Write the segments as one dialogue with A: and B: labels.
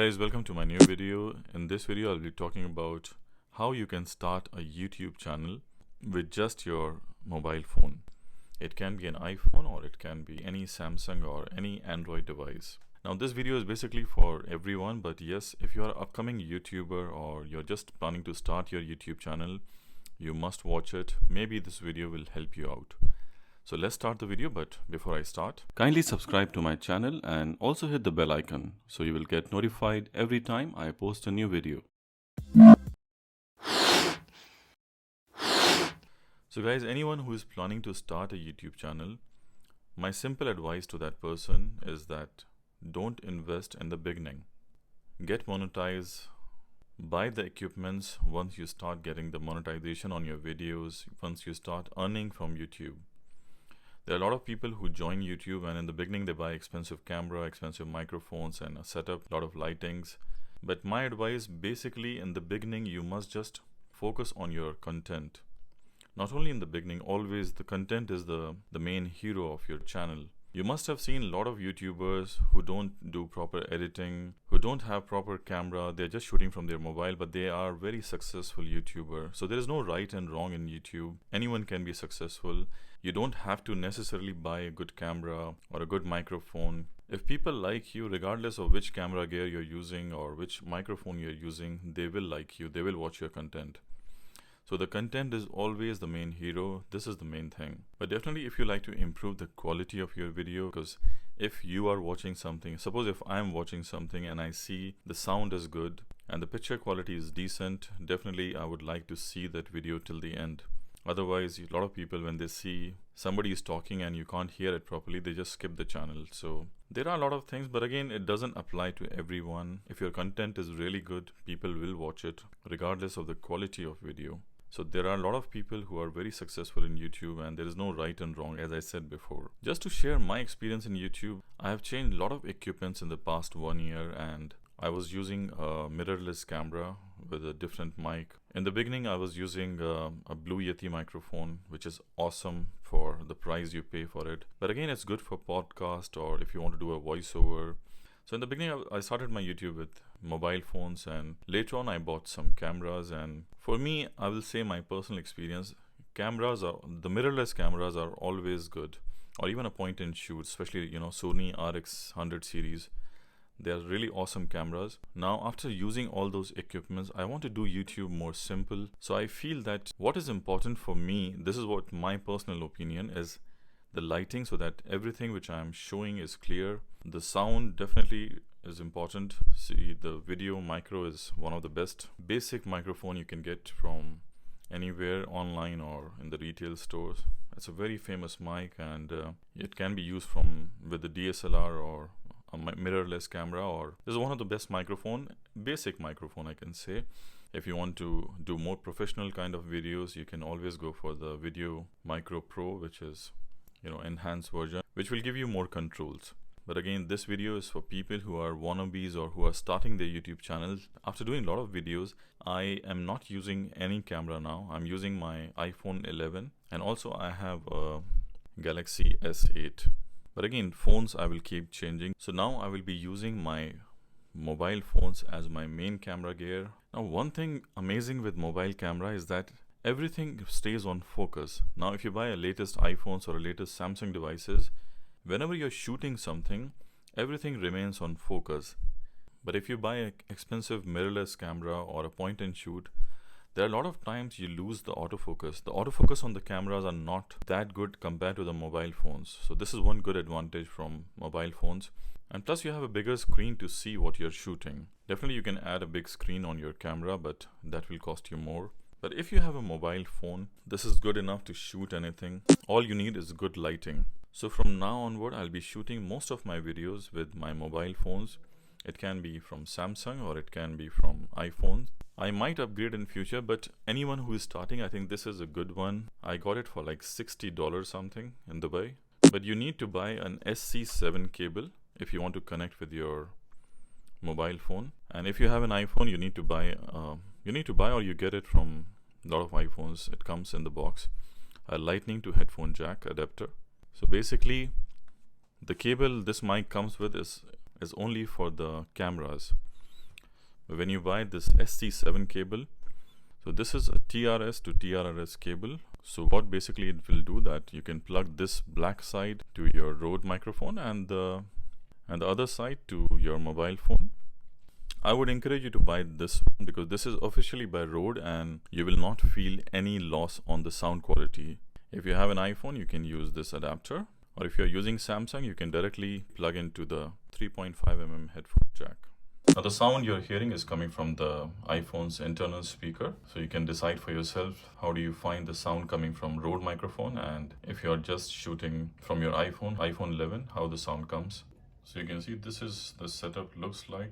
A: guys, welcome to my new video. In this video I'll be talking about how you can start a YouTube channel with just your mobile phone. It can be an iPhone or it can be any Samsung or any Android device. Now this video is basically for everyone, but yes, if you are an upcoming YouTuber or you're just planning to start your YouTube channel, you must watch it. Maybe this video will help you out. So let's start the video, but before I start, kindly subscribe to my channel and also hit the bell icon so you will get notified every time I post a new video. So guys, anyone who is planning to start a YouTube channel, my simple advice to that person is that don't invest in the beginning. Get monetized, buy the equipments once you start getting the monetization on your videos, once you start earning from YouTube. There are a lot of people who join YouTube and in the beginning they buy expensive camera, expensive microphones and a setup, a lot of lightings. But my advice, basically in the beginning you must just focus on your content. Not only in the beginning, always the content is the main hero of your channel. You must have seen a lot of YouTubers who don't do proper editing, who don't have proper camera, they're just shooting from their mobile, but they are very successful YouTuber. So there is no right and wrong in YouTube. Anyone can be successful. You don't have to necessarily buy a good camera or a good microphone. If people like you, regardless of which camera gear you're using or which microphone you're using, they will like you, they will watch your content. So the content is always the main hero. This is the main thing. But definitely if you like to improve the quality of your video, because if you are watching something, suppose if I'm watching something and I see the sound is good and the picture quality is decent, definitely I would like to see that video till the end. Otherwise, a lot of people, when they see somebody is talking and you can't hear it properly, they just skip the channel. So there are a lot of things, but again, it doesn't apply to everyone. If your content is really good, people will watch it regardless of the quality of video. So there are a lot of people who are very successful in YouTube and there is no right and wrong, as I said before. Just to share my experience in YouTube, I have changed a lot of equipments in the past 1 year and I was using a mirrorless camera with a different mic. In the beginning, I was using a Blue Yeti microphone, which is awesome for the price you pay for it. But again, it's good for podcast or if you want to do a voiceover. So in the beginning, I started my YouTube with mobile phones and later on I bought some cameras, and for me, I will say my personal experience, the mirrorless cameras are always good, or even a point and shoot, especially Sony RX100 series. They are really awesome cameras. Now after using all those equipments, I want to do YouTube more simple. So I feel that what is important for me, this is what my personal opinion is, the lighting, so that everything which I am showing is clear. The sound definitely is important. See, the video micro is one of the best basic microphone you can get from anywhere online or in the retail stores. It's a very famous mic and it can be used with the DSLR or a mirrorless camera, or this is one of the best basic microphone I can say. If you want to do more professional kind of videos, you can always go for the Video Micro Pro, which is enhanced version, which will give you more controls. But again, this video is for people who are wannabes or who are starting their YouTube channels. After doing a lot of videos, I am not using any camera now. I'm using my iPhone 11 and also I have a Galaxy S8. But again, phones I will keep changing. So now I will be using my mobile phones as my main camera gear. Now one thing amazing with mobile camera is that everything stays on focus. Now if you buy a latest iPhones or a latest Samsung devices, whenever you're shooting something, everything remains on focus. But if you buy an expensive mirrorless camera or a point and shoot, there are a lot of times you lose the autofocus. The autofocus on the cameras are not that good compared to the mobile phones. So this is one good advantage from mobile phones. And plus you have a bigger screen to see what you're shooting. Definitely you can add a big screen on your camera, but that will cost you more. But if you have a mobile phone, this is good enough to shoot anything. All you need is good lighting. So from now onward, I'll be shooting most of my videos with my mobile phones. It can be from Samsung or it can be from iPhones. I might upgrade in future, but anyone who is starting, I think this is a good one. I got it for like $60 something in Dubai. But you need to buy an SC7 cable if you want to connect with your mobile phone. And if you have an iPhone, you need to buy or you get it from a lot of iPhones. It comes in the box, a lightning to headphone jack adapter. So basically the cable this mic comes with is only for the cameras. when you buy this SC7 cable, so this is a TRS to TRRS cable. So what basically it will do that you can plug this black side to your Rode microphone and the other side to your mobile phone. I would encourage you to buy this one because this is officially by Rode and you will not feel any loss on the sound quality. If you have an iPhone, you can use this adapter, or if you're using Samsung, you can directly plug into the 3.5mm headphone jack. Now the sound you're hearing is coming from the iPhone's internal speaker. So you can decide for yourself how do you find the sound coming from Rode microphone, and if you're just shooting from your iPhone 11, how the sound comes. So you can see this is the setup looks like.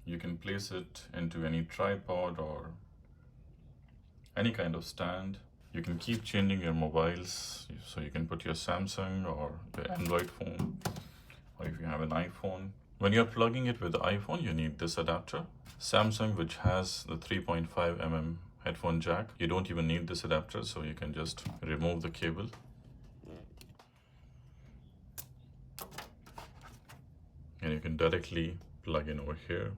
A: You can place it into any tripod or any kind of stand. You can keep changing your mobiles. So you can put your Samsung or the Android phone, or if you have an iPhone. When you're plugging it with the iPhone, you need this adapter. Samsung, which has the 3.5mm headphone jack, you don't even need this adapter, so you can just remove the cable. And you can directly plug in over here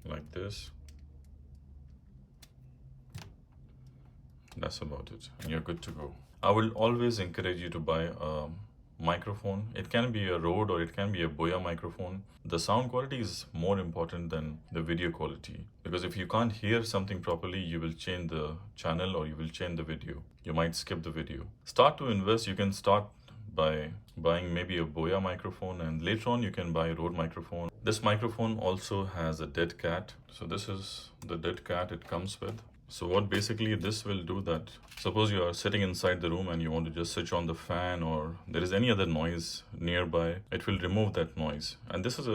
A: like this. That's about it, and you're good to go. I will always encourage you to buy a microphone. It can be a Rode or it can be a Boya microphone. The sound quality is more important than the video quality, because if you can't hear something properly, you will change the channel or you will change the video. You might skip the video. Start to invest. You can start by buying maybe a Boya microphone, and later on you can buy a Rode microphone. This microphone also has a dead cat. So this is the dead cat it comes with. So what basically this will do, that suppose you are sitting inside the room and you want to just switch on the fan, or there is any other noise nearby, it will remove that noise. And this is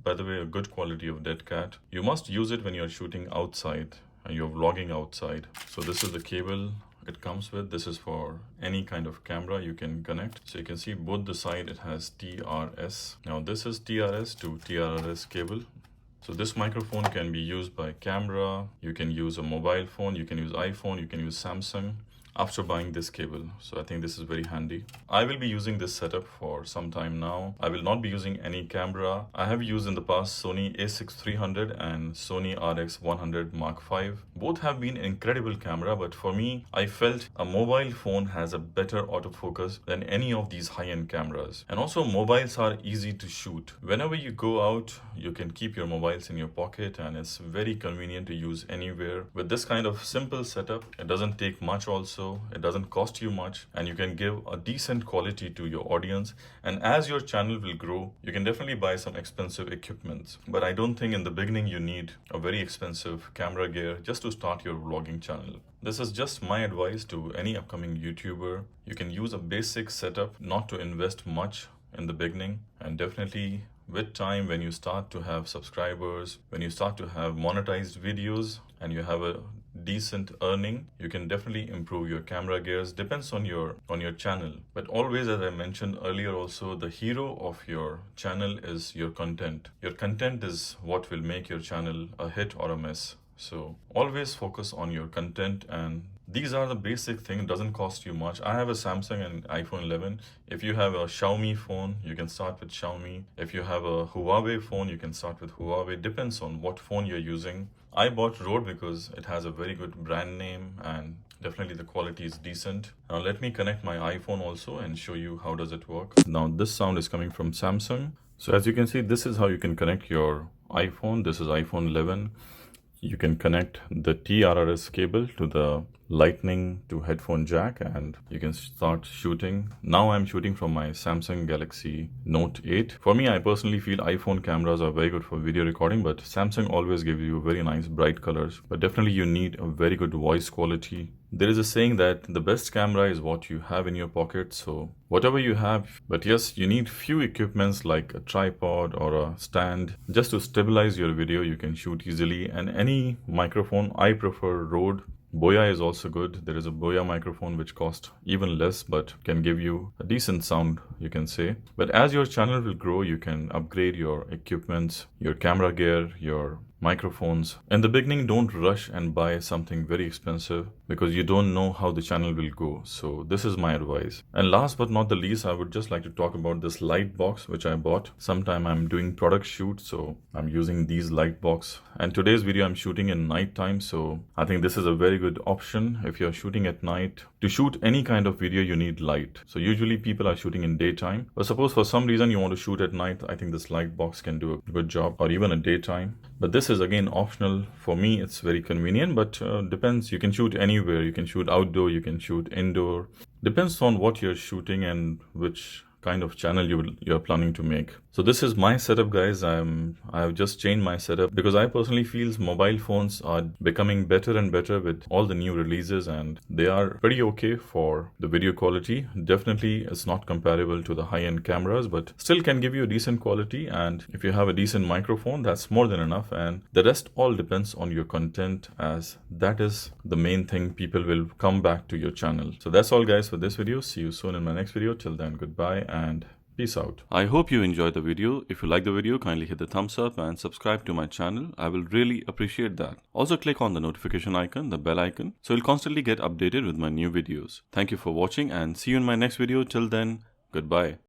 A: by the way, a good quality of dead cat. You must use it when you're shooting outside and you're vlogging outside. So this is the cable it comes with. This is for any kind of camera you can connect. So you can see both the side it has TRS. Now this is TRS to TRRS cable. So this microphone can be used by camera, you can use a mobile phone, you can use iPhone, you can use Samsung after buying this cable. So I think this is very handy. I will be using this setup for some time now. I will not be using any camera. I have used in the past Sony a6300 and Sony RX100 Mark V. Both have been incredible camera, but for me, I felt a mobile phone has a better autofocus than any of these high-end cameras. And also mobiles are easy to shoot. Whenever you go out, you can keep your mobiles in your pocket and it's very convenient to use anywhere. With this kind of simple setup, it doesn't take much also. It doesn't cost you much, and you can give a decent quality to your audience. And as your channel will grow, you can definitely buy some expensive equipment. But I don't think in the beginning you need a very expensive camera gear just to start your vlogging channel. This is just my advice to any upcoming YouTuber. You can use a basic setup, not to invest much in the beginning, and definitely with time, when you start to have subscribers, when you start to have monetized videos and you have a decent earning, you can definitely improve your camera gears. Depends on your channel. But always, as I mentioned earlier also, the hero of your channel is your content. Your content is what will make your channel a hit or a miss. So always focus on your content, and these are the basic things. It doesn't cost you much. I have a Samsung and iPhone 11. If you have a Xiaomi phone, you can start with Xiaomi. If you have a Huawei phone, you can start with Huawei. Depends on what phone you're using. I bought Rode because it has a very good brand name and definitely the quality is decent. Now let me connect my iPhone also and show you how does it work. Now this sound is coming from Samsung. So as you can see, this is how you can connect your iPhone. This is iPhone 11. You can connect the TRRS cable to the lightning to headphone jack and you can start shooting. Now I'm shooting from my Samsung Galaxy Note 8. For me, I personally feel iPhone cameras are very good for video recording, but Samsung always gives you very nice bright colors. But definitely you need a very good voice quality. There is a saying that the best camera is what you have in your pocket. So whatever you have, but yes, you need few equipments like a tripod or a stand just to stabilize your video. You can shoot easily, and any microphone, I prefer Rode. Boya is also good. There is a Boya microphone which costs even less but can give you a decent sound, you can say. But as your channel will grow, you can upgrade your equipment, your camera gear, your microphones. In the beginning, don't rush and buy something very expensive because you don't know how the channel will go. So this is my advice. And last but not the least, I would just like to talk about this light box which I bought. Sometime I'm doing product shoot, so I'm using these light box. And today's video I'm shooting in night time, so I think this is a very good option if you're shooting at night. To shoot any kind of video, you need light. So usually people are shooting in daytime, but suppose for some reason you want to shoot at night, I think this light box can do a good job, or even a daytime. But this is again optional. For me, it's very convenient, but depends. You can shoot anywhere. You can shoot outdoor, you can shoot indoor. Depends on what you're shooting and which kind of channel you're planning to make. So this is my setup, guys. I've just changed my setup because I personally feel mobile phones are becoming better and better with all the new releases, and they are pretty okay for the video quality. Definitely it's not comparable to the high-end cameras, but still can give you a decent quality. And if you have a decent microphone, that's more than enough, and the rest all depends on your content, as that is the main thing. People will come back to your channel. So that's all, guys, for this video. See you soon in my next video. Till then, goodbye and peace out. I hope you enjoyed the video. If you like the video, kindly hit the thumbs up and subscribe to my channel. I will really appreciate that. Also click on the notification icon, the bell icon, so you'll constantly get updated with my new videos. Thank you for watching and see you in my next video. Till then, goodbye.